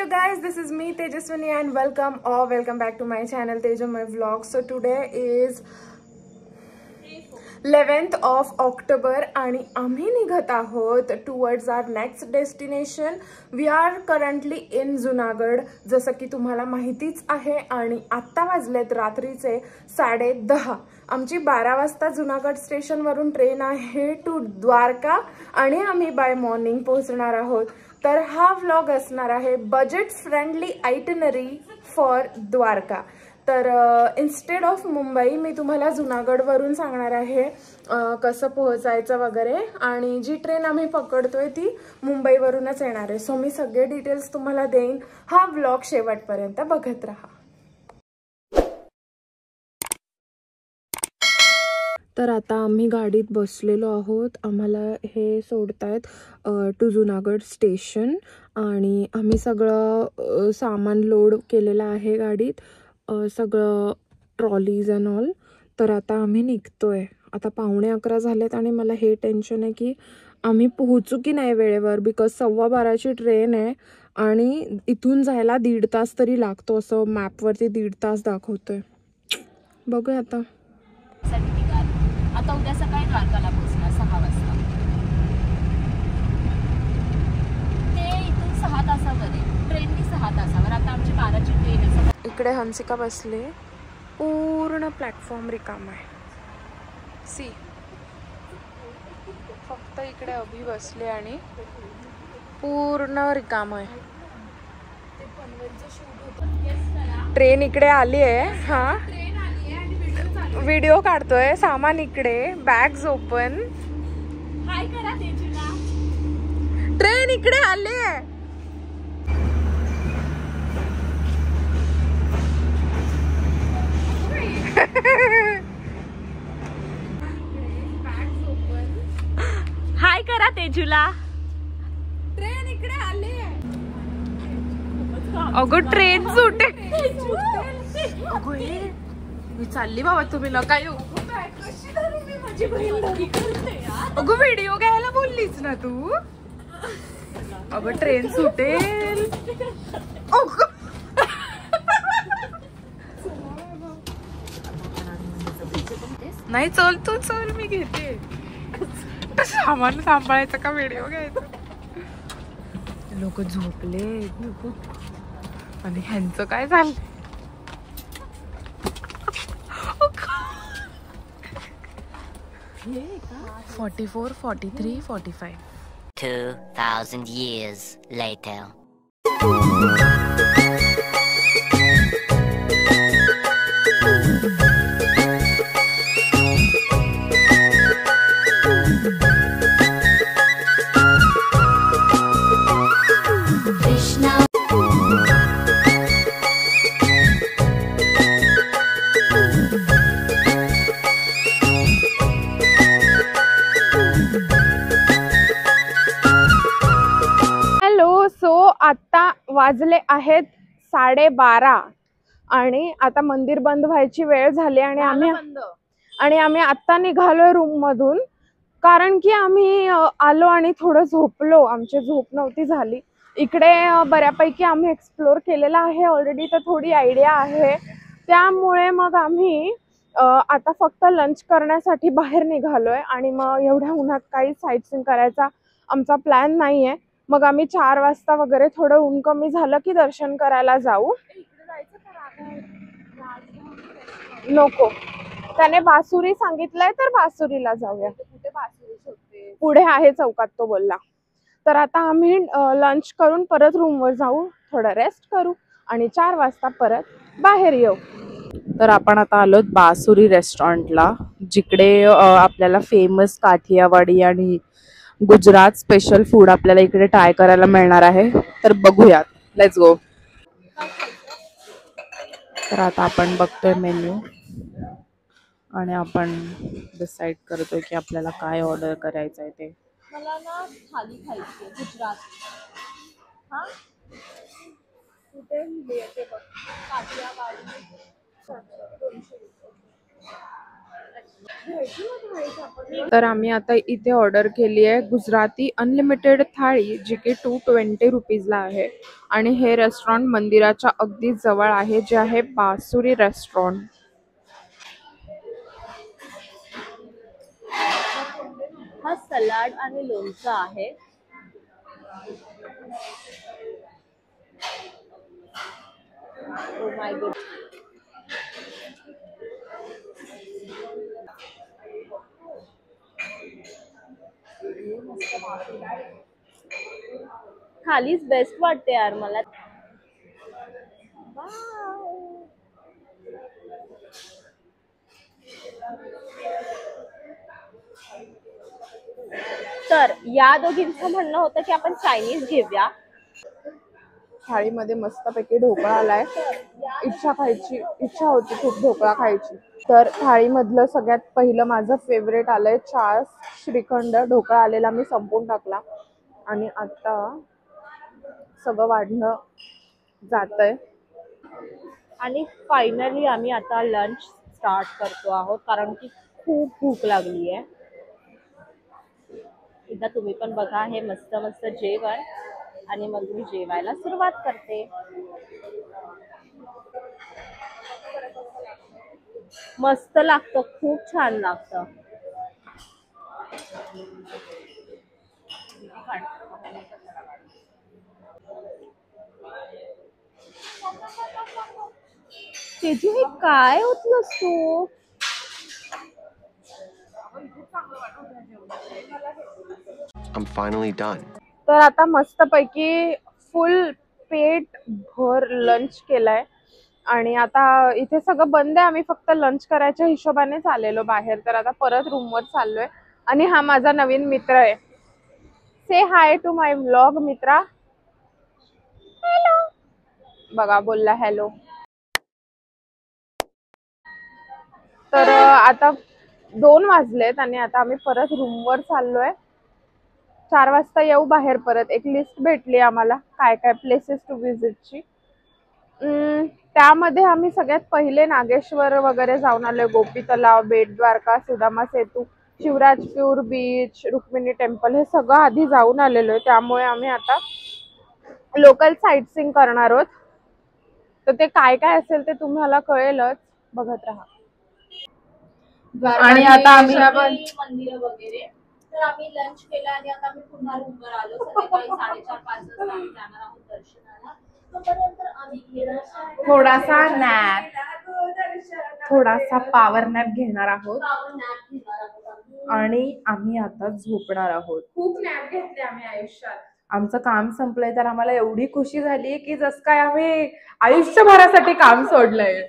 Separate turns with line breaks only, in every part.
guys, this is me Tejaswini and welcome back to my channel Tejaswini Vlogs. So today is 11th of October आणि आम्ही निघत आहोत towards our next destination. We are currently in Junagadh, जसं की तुम्हाला माहितीच आहे. आणि आता वाजलेत रात्रीचे 10:30. आमची 12 वाजता जुनागड स्टेशन वरून ट्रेन आहे टू द्वारका आणि आम्ही बाय मॉर्निंग पोहोचणार आहोत. तर हा व्लॉग असणार आहे budget friendly itinerary for Dwarka. तर इन्स्टेड ऑफ मुंबई मी तुम्हाला जुनागड वरून सांगणार आहे कसं पोहोचायचं वगैरे. आणि जी ट्रेन आम्ही पकडतोय ती मुंबईवरूनच येणार आहे. सो मी सगळे डिटेल्स तुम्हाला देईन. हा व्लॉग शेवटपर्यंत बघत राहा. तर आता आम्ही गाडीत बसलेलो आहोत. आम्हाला हे सोडतायत टू जुनागड स्टेशन आणि आम्ही सगळं सामान लोड केलेलं आहे गाडीत, सगळं ट्रॉलीज अँड ऑल. तर आता आम्ही निघतोय. आता 11:15 झालेत आणि मला हे टेन्शन आहे की आम्ही पोहोचू की नाही वेळेवर, बिकॉज 12:15ची ट्रेन आहे आणि इथून जायला 1.5 तास तरी लागतो. असं मॅपवरती 1.5 तास दाखवतोय. बघूया आता.
आता उद्या सकाळी द्वारकाला पोहोचणार 6 वाजता. ते इथून 6 तासावर आहे, ट्रेननी 6 तासावर. आता आमची 12ची ट्रेन आहे.
इकडे हंसिका बसले, पूर्ण प्लॅटफॉर्म रिकाम आहे. सी, फक्त इकडे अभि बसले आणि पूर्ण रिकाम आहे. ट्रेन इकडे आली आहे. हा, व्हिडिओ काढतोय. सामान इकडे, बॅग्स ओपन.
हाय करा तेजूला.
ट्रेन इकडे आली आहे.
हाय करा तेजूला.
ट्रेन इकडे आली आहे. अगं ट्रेन सुटे. मी चालली बाबा, तुम्ही नका येऊ. अगं व्हिडिओ घ्यायला बोललीस ना तू. अगं ट्रेन सुटेल. नाही चल तू चल, मी घेते. सामान सांभाळायचं का व्हिडिओ घ्यायचा. लोक झोपले आणि ह्यांचं काय झालं. 44, 43, 45.
2,000 years later.
आता वाजले आहेत 12:30 आणि आता मंदिर बंद व्हायची वेळ झाली आणि आम्ही आता निघालोय रूम मधून. कारण की आम्ही आलो आणि थोडं झोपलो. आमची झोप नव्हती झाली. इकडे बऱ्यापैकी आम्ही एक्सप्लोर केलेला आहे ऑलरेडी, तर थोडी आयडिया आहे. त्यामुळे मग आम्ही आता फक्त लंच करण्यासाठी बाहेर निघालोय आणि मग एवढ्या उन्हात काही साईटसीइंग करायचा आमचा प्लॅन नाहीये. मग आम्ही 4 वाजता वगैरे थोडं ऊन कमी झालं की दर्शन करायला जाऊ. नको, त्याने बासुरी सांगितलंय तर बासुरीला जाऊया. पुढे आहे चौकात, तो बोलला. तर आता आम्ही लंच करून परत रूमवर जाऊ, थोडं रेस्ट करू आणि 4 वाजता परत बाहेर येऊ.
तर आपण आता आलो बासुरी रेस्टॉरंटला, जिकडे आपल्याला फेमस काठियावाडी आणि गुजरात स्पेशल फूड आपल्याला इकडे ट्राय करायला मिळणार आहे. तर बघूयात, लेट्स गो. तर आता आपण बघतोय मेन्यू आणि आपण डिसाइड करतोय की आपल्याला काय ऑर्डर करायचं आहे ते.
मला ना थाली खायची आहे गुजरात. हा कुठे येते बघ, काठियावाडी.
तर आम्ही आता इथे ऑर्डर केली आहे गुजराती अनलिमिटेड थाळी, जी की 220 रुपीजला आहे. आणि हे रेस्टॉरंट मंदिराच्या अगदी जवळ आहे, जे आहे बासुरी रेस्टॉरंट.
हा सलाड आणि लोणचं आहे. Oh my God. खालीच बेस्ट वाटते यार मला. तर या दोघींचं म्हणणं होतं की आपण चायनीज घेऊया.
थाळीमध्ये मस्तपैकी ढोकळा आलाय. इच्छा होती खूप ढोकळा खायची. तर थाळीमधलं सगळ्यात पहिलं माझं फेवरेट आलंय छास श्रीखंड. ढोकळा आलेला मी संपवून टाकला आणि आता सगळं वाढणं जातंय.
आणि फायनली आम्ही आता लंच स्टार्ट करतो आहोत, कारण की खूप भूक लागली आहे. एकदा तुम्ही पण बघा हे मस्त मस्त जेवण आणि मग मी जेवायला सुरुवात करते. मस्त लागतं, खूप छान लागतं. तेजू हे काय होतलंस तू?
I'm finally done.
तर आता मस्तपैकी फुल पेट भर लंच केलाय आणि आता इथे सगळं बंद आहे. आम्ही फक्त लंच करायच्या हिशोबानेच आलेलो बाहेर. तर आता परत रूमवर चाललोय. आणि हा माझा नवीन मित्र आहे. से हाय टू माय व्लॉग मित्रा. हॅलो. बघा बोलला हॅलो. तर आता 2 वाजलेत आणि आता आम्ही परत रूमवर चाललोय. 4 वाजता येऊ बाहेर परत. एक लिस्ट भेटली आम्हाला काय काय प्लेसेस टू विजिटची. त्यामध्ये आम्ही सगळ्यात पहिले नागेश्वर वगैरे जाऊन आलोय. गोपी तलाव, बेट द्वारका, सुदामा सेतू, शिवराजपूर बीच, रुक्मिणी टेम्पल हे सगळं आधी जाऊन आलेलो आहे. त्यामुळे आम्ही आता लोकल साईटसीइंग करणार आहोत. तर ते काय काय असेल ते तुम्हाला कळेलच, बघत राहा. आणि आता आम्ही
मंदिर वगैरे. तर आम्ही लंच केलं आणि आता आम्ही पुन्हा रूमवर आलो. संध्याकाळी 4:30-5 वाजता आम्ही जाणार आहोत दर्शनाला. तोपर्यंत आम्ही
थोडासा नॅप, थोडासा पॉवर नॅप घेणार आहोत आणि आम्ही आता झोपणार आहोत. खूप नॅप घेतले आम्ही आयुष्यात. आमचं काम संपलंय तर आम्हाला एवढी खुशी झाली की जस काय आम्ही आयुष्यभरासाठी काम सोडलंय.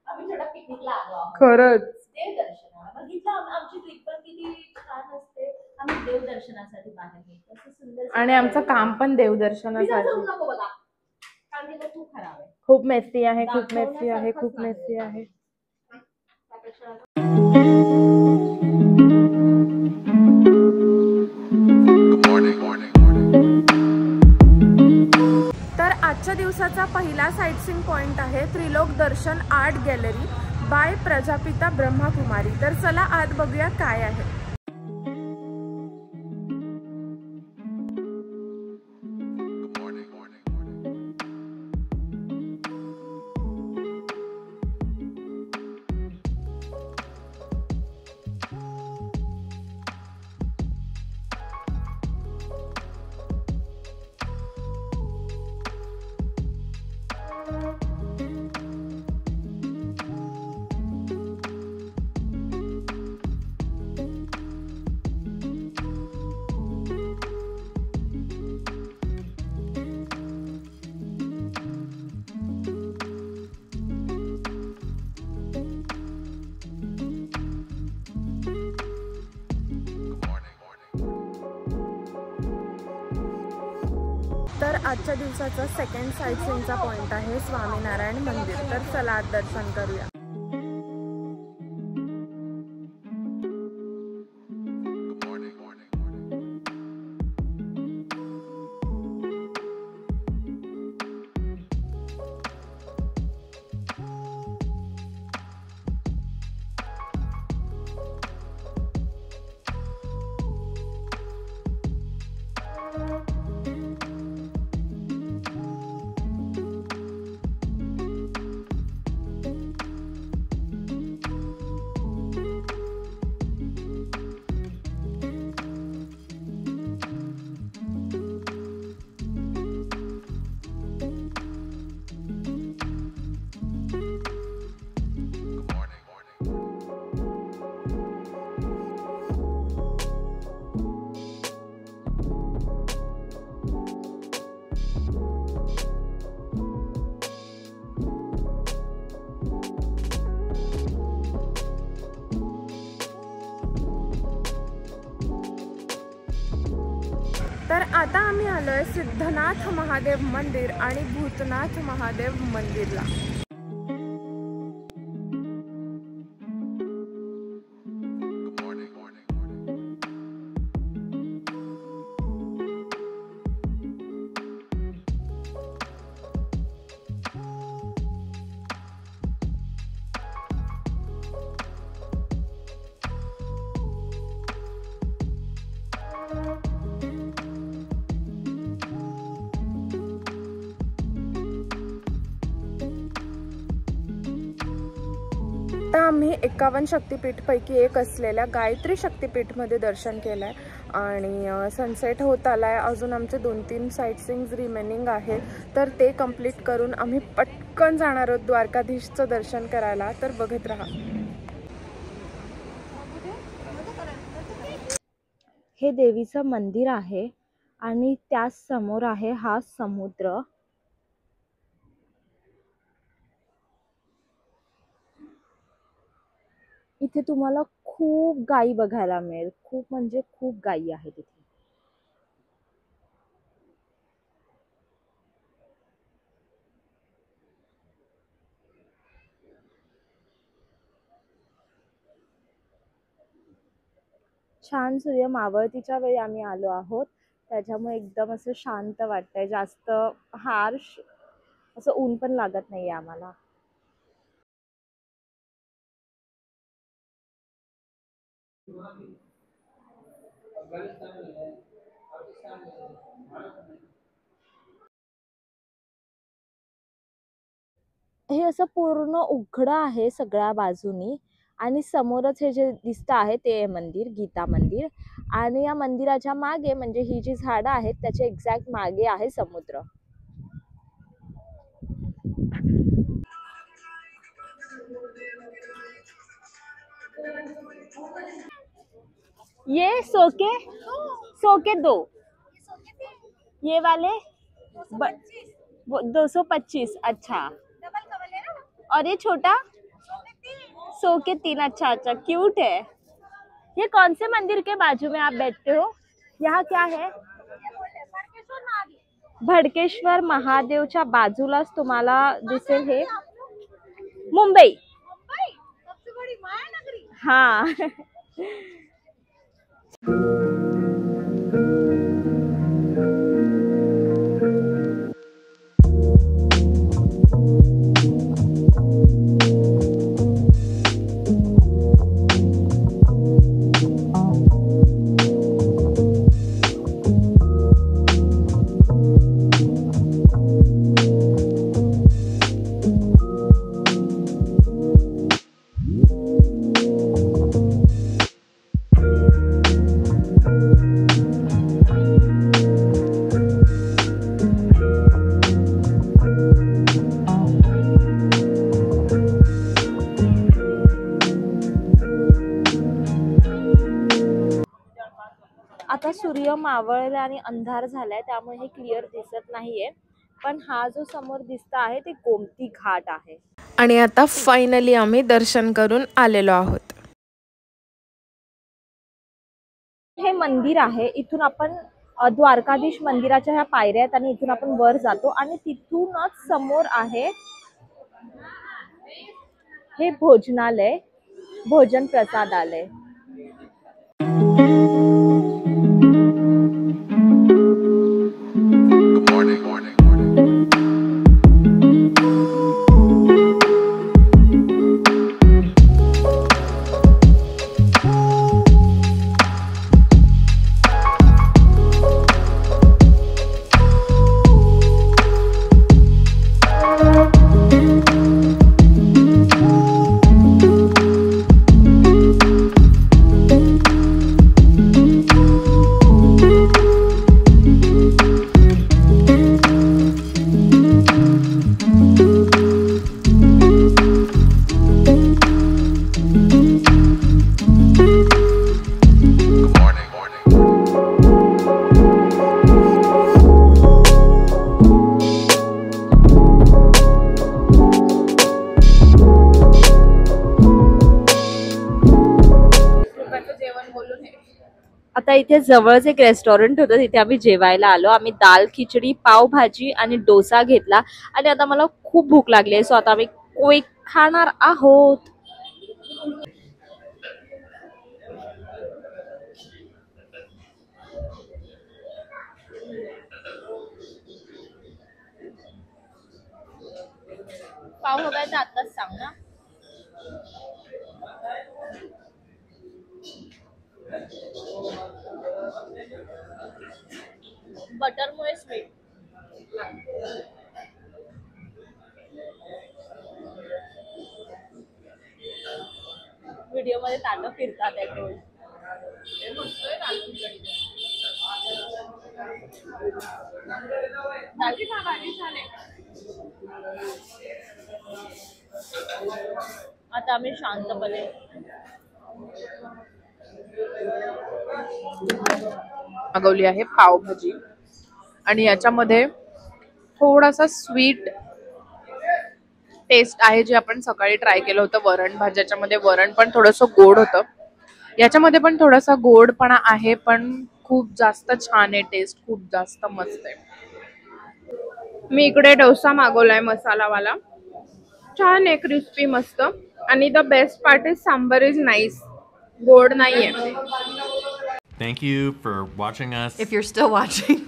आम्ही थोडा पिकनिकला आलो आहोत.
खरंच
देवदर्शनाला. बघितलं आमची ट्रिप पण किती छान असते. आम्ही देवदर्शनासाठी बाहेर गेलो. कसं सुंदर.
आणि आमचं काम पण देवदर्शनासाठी.
नको बघा, कारण तिथं खूप खराब आहे.
खूप मेसी आहे, खूप मेसी आहे, खूप मेसी आहे. तर आजच्या दिवसाचा पहिला साईटसीइंग पॉइंट आहे Trilok Darshan art gallery by Prajapita Brahmakumari. तर चला आत बघूया काय आहे. तर आजच्या दिवसाचा सेकंड साईटसीइंगचा पॉइंट आहे स्वामीनारायण मंदिर. तर चला आत दर्शन करूया. आता आम्ही आलोय सिद्धनाथ महादेव मंदिर आणि भूतनाथ महादेव मंदिरला. आता आम्ही 51 शक्तिपीठपैकी एक असलेल्या गायत्री शक्तिपीठमध्ये दर्शन केलं आहे आणि सनसेट होत आला आहे. अजून आमचे 2-3 साईटसीइंग्स रिमेनिंग आहेत, तर ते कंप्लीट करून आम्ही पटकन जाणार आहोत द्वारकाधीशचं दर्शन करायला. तर बघत राहा.
हे देवीचं मंदिर आहे आणि त्याच समोर आहे हा समुद्र. इथे तुम्हाला खूप गायी बघायला मिळेल. खूप म्हणजे खूप गायी आहेत इथे. छान सूर्य मावळतीच्या वेळी आम्ही आलो आहोत, त्याच्यामुळे एकदम असं शांत वाटतंय. जास्त हार्श असं ऊन पण लागत नाहीये आम्हाला. हे असं पूर्ण उघडं आहे सगळ्या बाजूनी आणि समोरच हे जे दिसतं आहे ते मंदिर, गीता मंदिर. आणि या मंदिराच्या मागे म्हणजे ही जी झाडं आहेत त्याच्या एक्झॅक्ट मागे आहे समुद्र. ये सोके दो, ये वाले 225. अच्छा, और ये छोटा 100 के 3. अच्छा, क्यूट है. ये कौन से मंदिर के बाजू में आप बैठते हो? यहाँ क्या है? भडकेश्वर महादेवच्या बाजूलाच तुम्हाला दिसेल हे मुंबई. हाँ. आता सूर्य मावळला आणि अंधार झालाय त्यामुळे हे क्लिअर दिसत नाहीये, पण हा जो समोर दिसत आहे ते गोमती घाट आहे.
आणि आता फायनली आम्ही दर्शन करून आलेलो आहोत.
हे मंदिर आहे. इथून आपण द्वारकाधीश मंदिराच्या ह्या पायऱ्या आहेत आणि इथून आपण वर जातो आणि तिथूनच समोर आहे हे भोजनालय, भोजन प्रसादालय. आता इथे जवळच एक रेस्टॉरंट होतं, तिथे आम्ही जेवायला आलो. आम्ही दाल खिचडी, पावभाजी आणि डोसा घेतला आणि आता मला खूप भूक लागली आहे, सो आता आम्ही क्विक खाणार आहोत. पाव हवाय तर आताच सांग ना. बटरमुळे स्वीट. व्हिडिओ मध्ये ताटं फिरतात आहे रोज. आता आम्ही शांतपणे
मागवली आहे पावभाजी आणि याच्यामध्ये थोडासा स्वीट टेस्ट आहे, जे आपण सकाळी ट्राय केलं होतं वरण भाज्याच्या मध्ये. वरण पण थोडंसं गोड होतं, याच्यामध्ये पण थोडासा गोडपणा आहे, पण खूप जास्त छान आहे. टेस्ट खूप जास्त मस्त आहे. मी इकडे डोसा मागवलाय मसालावाला, छान आहे, क्रिस्पी मस्त. आणि the best part is sambar is nice, गोड नाहीये.
Thank you for watching us.
If you're still watching.